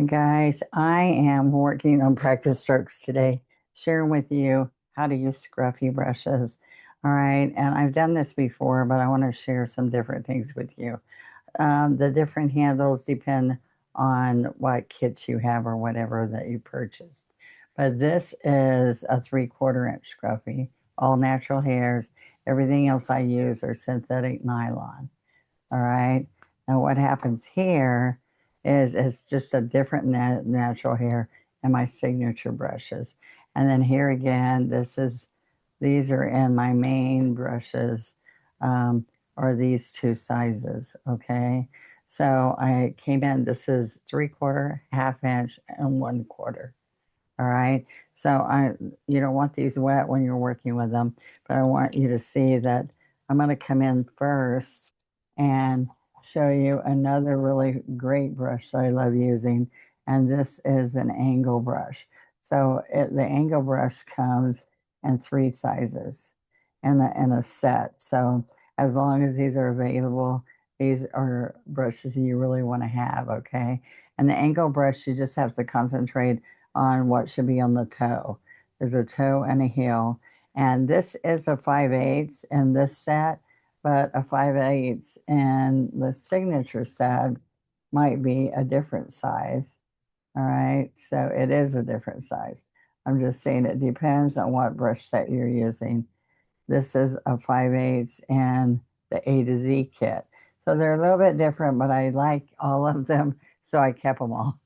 Guys, I am working on practice strokes today, sharing with you how to use scruffy brushes. All right, and I've done this before, but I want to share some different things with you. The different handles depend on what kits you have or whatever that you purchased. But this is a 3/4 inch scruffy, all natural hairs. Everything else I use are synthetic nylon. All right. Now, what happens here is it's just a different natural hair and my signature brushes. And then here again, these are in my main brushes, or these two sizes. Okay. So I came in, this is 3/4, ½ inch, and 1/4. All right. So you don't want these wet when you're working with them, but I want you to see that I'm going to come in first and show you another really great brush that I love using. And this is an angle brush. So the angle brush comes in 3 sizes in a set. So as long as these are available, these are brushes you really want to have. Okay. And the angle brush, you just have to concentrate on what should be on the toe. There's a toe and a heel. And this is a 5/8 in this set, but a 5/8 in the signature set might be a different size. All right, so it is a different size. I'm just saying it depends on what brush set you're using. This is a 5/8 and the A to Z kit. So they're a little bit different, but I like all of them, so I kept them all.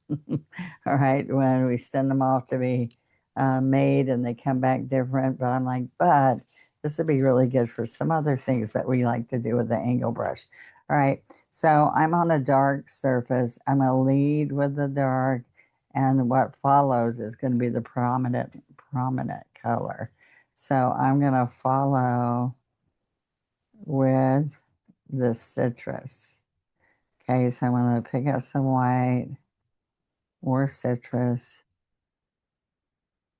All right, when we send them off to be made and they come back different, but I'm like, but this would be really good for some other things that we like to do with the angle brush. All right, so I'm on a dark surface. I'm going to lead with the dark, and what follows is going to be the prominent color. So I'm going to follow with the citrus. Okay, so I'm going to pick up some white, more citrus,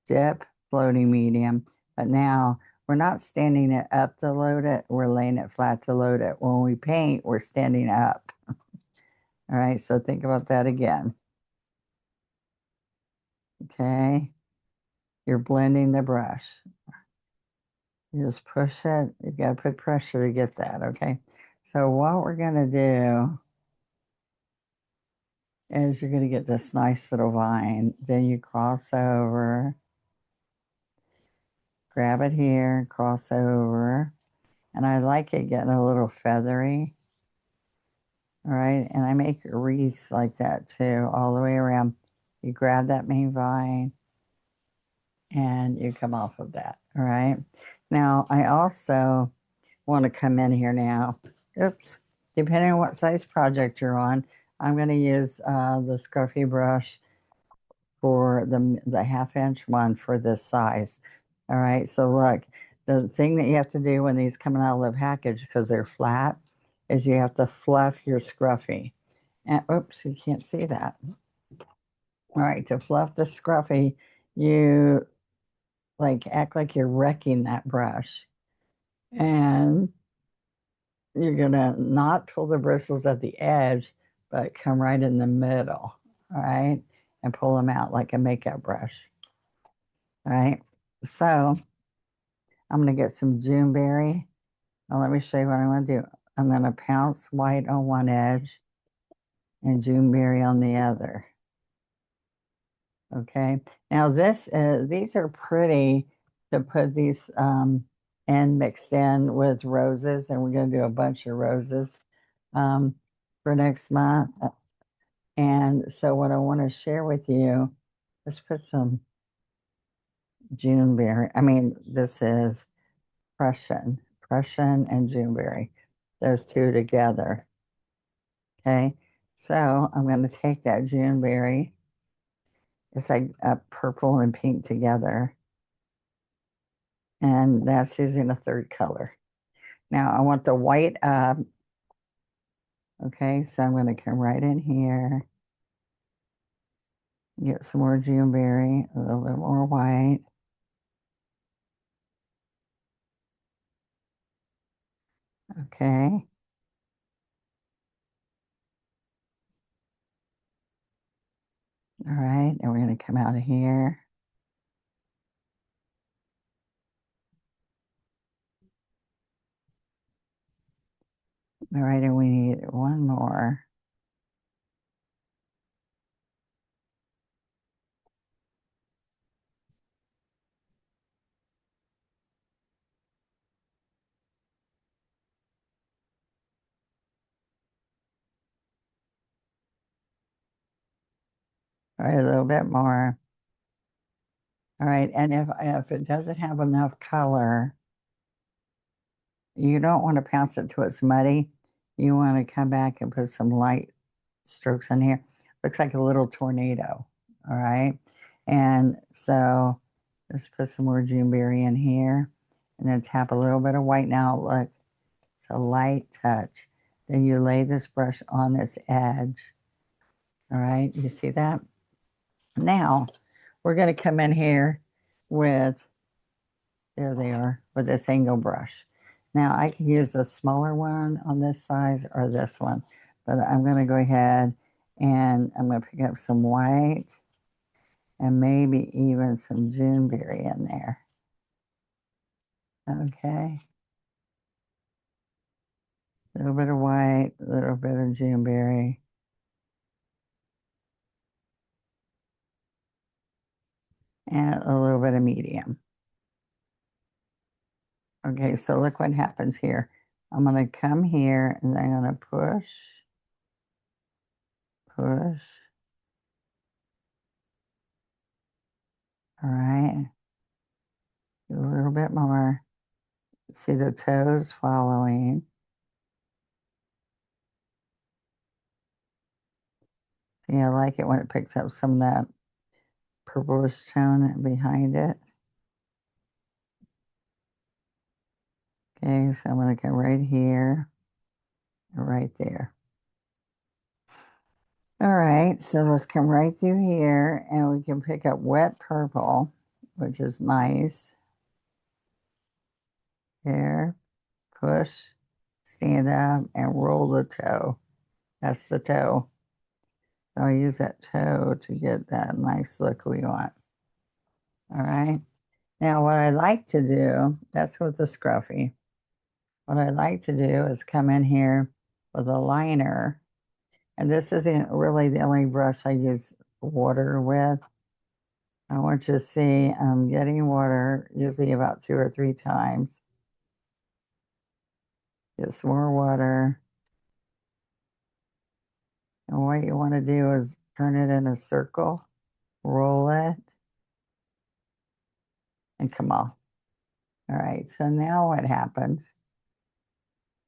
dip, floating medium. But now we're not standing it up to load it, we're laying it flat to load it. When we paint, we're standing up. All right, so think about that again. Okay, you're blending the brush. You just push it. You got to put pressure to get that, okay? So what we're going to do is you're going to get this nice little vine. Then you cross over, grab it here, cross over. And I like it getting a little feathery. All right, and I make wreaths like that too, all the way around. You grab that main vine and you come off of that. All right. Now, I also want to come in here now. Oops. Depending on what size project you're on, I'm going to use the scruffy brush for the ½ inch one for this size. All right. So look, the thing that you have to do when these coming out of the package, because they're flat, is you have to fluff your scruffy. And oops, you can't see that. All right, to fluff the scruffy, you like act like you're wrecking that brush. And you're gonna not pull the bristles at the edge, but come right in the middle, all right? And pull them out like a makeup brush. All right. So I'm gonna get some Juneberry. Now let me show you what I'm gonna do. I'm gonna pounce white on one edge and Juneberry on the other. Okay. Now these are pretty to put these in mixed in with roses, and we're going to do a bunch of roses for next month. And so what I want to share with you, let's put some Juneberry. I mean, this is Prussian and Juneberry, those two together. Okay. So I'm going to take that Juneberry. It's like a purple and pink together. And that's using a third color. Now I want the white up. Okay, so I'm going to come right in here Get some more Juneberry, a little bit more white. Okay. All right. And we're going to come out of here. All right. And we need one more. All right. A little bit more. All right. And if it doesn't have enough color, you don't want to pounce it till it's muddy. You want to come back and put some light strokes in here. Looks like a little tornado. All right. And so let's put some more Juneberry in here and then tap a little bit of white. Now, look, it's a light touch. Then you lay this brush on this edge. All right. You see that? Now, we're going to come in here with, there they are, with this angle brush. Now, I can use the smaller one on this size or this one, but I'm going to go ahead and I'm going to pick up some white and maybe even some Juneberry in there. Okay. A little bit of white, a little bit of Juneberry. And a little bit of medium. Okay, so look what happens here. I'm going to come here and I'm going to push, push. All right. A little bit more. See the toes following. See, I like it when it picks up some of that purplish tone behind it. Okay, so I'm going to come right here, right there. All right, so let's come right through here and we can pick up wet purple, which is nice. Here, push, stand up, and roll the toe. That's the toe. So I use that toe to get that nice look we want. All right. Now, what I like to do, that's with the scruffy. What I like to do is come in here with a liner. And this isn't really the only brush I use water with. I want you to see I'm getting water usually about 2 or 3 times. Get some more water. And what you want to do is turn it in a circle, roll it, and come off. All right, so now what happens?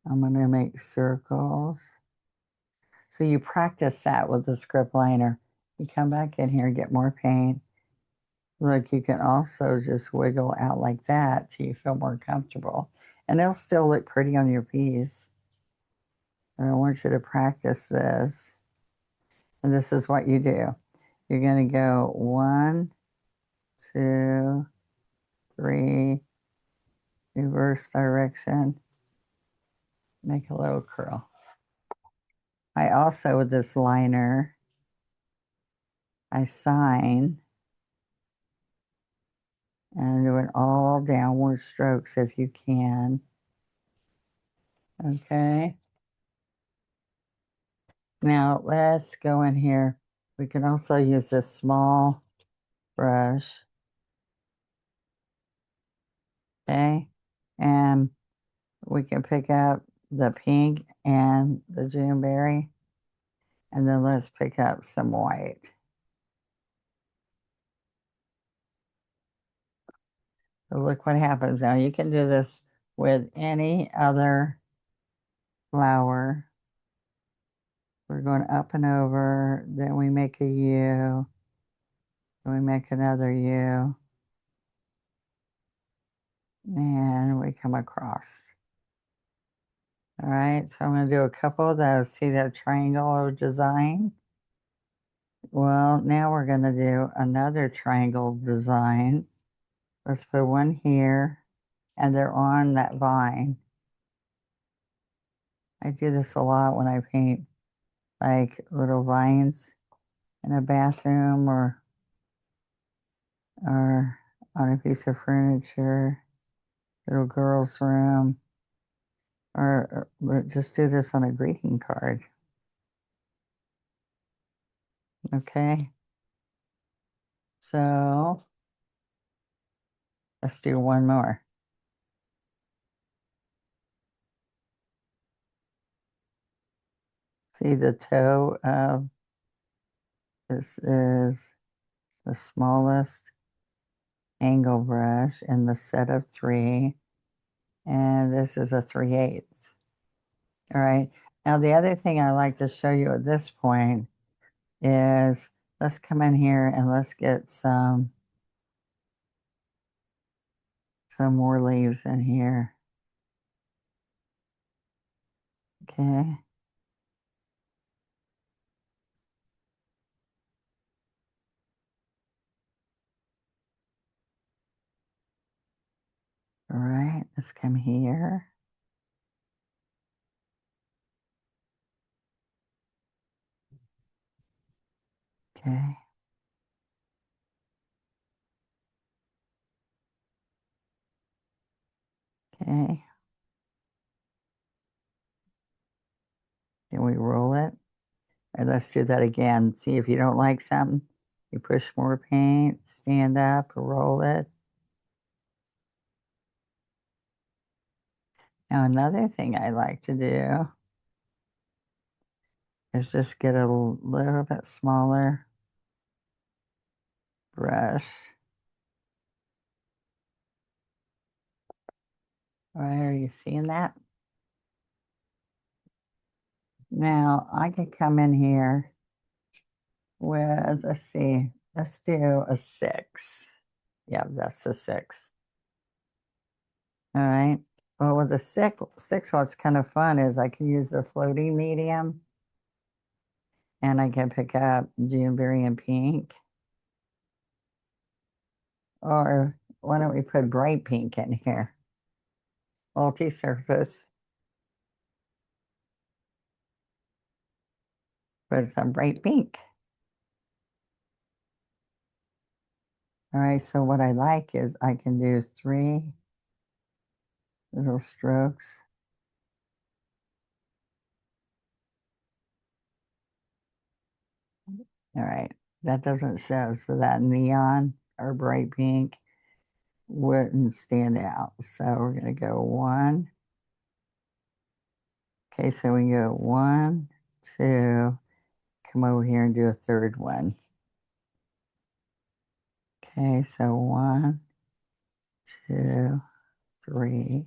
I'm going to make circles. So you practice that with the script liner. You come back in here, get more paint. Look, you can also just wiggle out like that till you feel more comfortable. And it'll still look pretty on your piece. And I want you to practice this. And this is what you do. You're going to go 1, 2, 3, reverse direction, make a little curl. I also, with this liner, I sign and do it all downward strokes if you can. Okay. Now let's go in here. We can also use this small brush. Okay. And we can pick up the pink and the Juneberry. And then let's pick up some white. So look what happens now. You can do this with any other flower. We're going up and over, then we make a U, then we make another U, and we come across. All right, so I'm going to do a couple of those. See that triangle of design? Well, now we're going to do another triangle design. Let's put one here, and they're on that vine. I do this a lot when I paint like little vines in a bathroom or on a piece of furniture, little girl's room, or just do this on a greeting card. Okay, so let's do one more. See the toe of this is the smallest angle brush in the set of three, and this is a 3/8. All right. Now the other thing I like to show you at this point is let's come in here and let's get some more leaves in here. Okay. All right. Let's come here. Okay. Okay. Can we roll it? And let's do that again. See if you don't like something, you push more paint, stand up, roll it. Now another thing I like to do is just get a little bit smaller brush. All right, are you seeing that? Now I could come in here with, let's see, let's do a 6. Yeah, that's a 6. All right. Well, with the six, what's kind of fun is I can use the floating medium and I can pick up Janeberry and pink. Or why don't we put bright pink in here? Multi-surface. Put some bright pink. All right, so what I like is I can do 3 little strokes. All right, that doesn't show, so that neon or bright pink wouldn't stand out. So we're gonna go 1. Okay, so we go 1, 2, come over here and do a third one. Okay, so 1, 2, 3.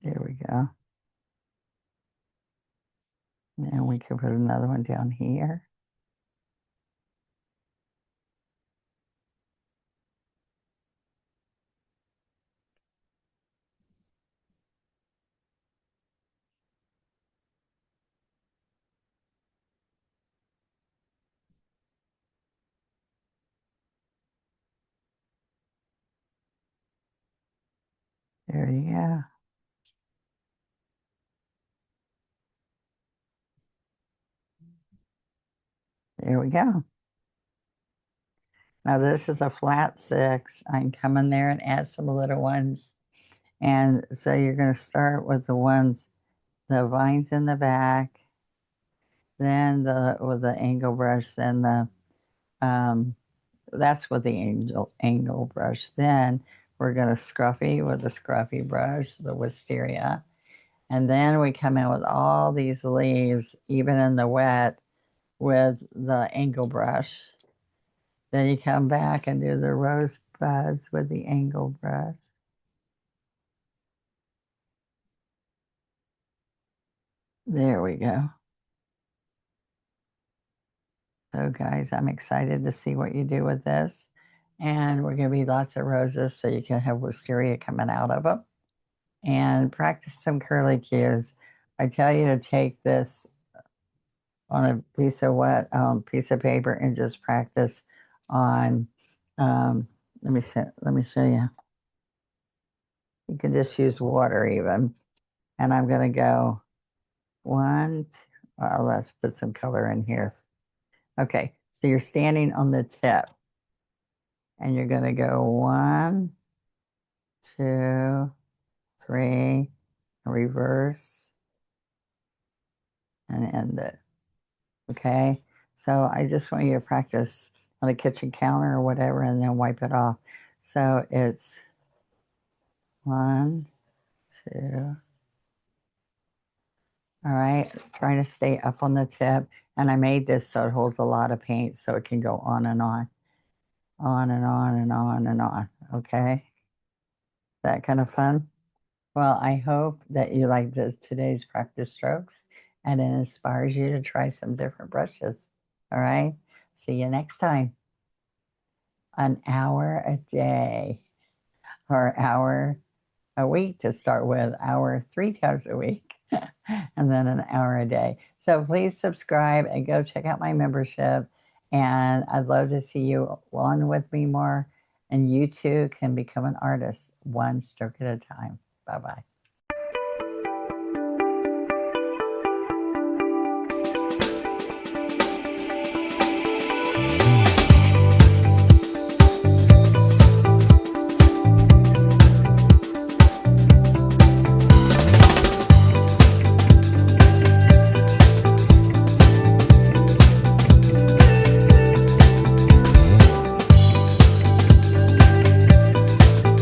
There we go. And we can put another one down here. There you go. There we go. Now this is a flat 6. I can come in there and add some little ones. And so you're going to start with the ones, the vines in the back, then with the angle brush, then um, that's with the angle brush. Then we're going to scruffy with the scruffy brush, the wisteria. And then we come in with all these leaves, even in the wet, with the angle brush. Then you come back and do the rosebuds with the angle brush. There we go. So guys, I'm excited to see what you do with this. And we're going to be lots of roses so you can have wisteria coming out of them. And practice some curly cues. I tell you to take this on a piece of paper and just practice on. Um, let me show you. You can just use water even, and I'm gonna go one. Let's put some color in here. Okay, so you're standing on the tip, and you're gonna go one, two, three, reverse, and end it. Okay, so I just want you to practice on the kitchen counter or whatever, and then wipe it off. So it's one, two. All right, trying to stay up on the tip. And I made this so it holds a lot of paint so it can go on and on and on and on and on. Okay, that kind of fun. Well, I hope that you like today's practice strokes and it inspires you to try some different brushes. All right, see you next time. An hour a day or hour a week to start with, hour 3 times a week, and then an hour a day. So please subscribe and go check out my membership. And I'd love to see you on with me more. And you too can become an artist one stroke at a time. Bye bye.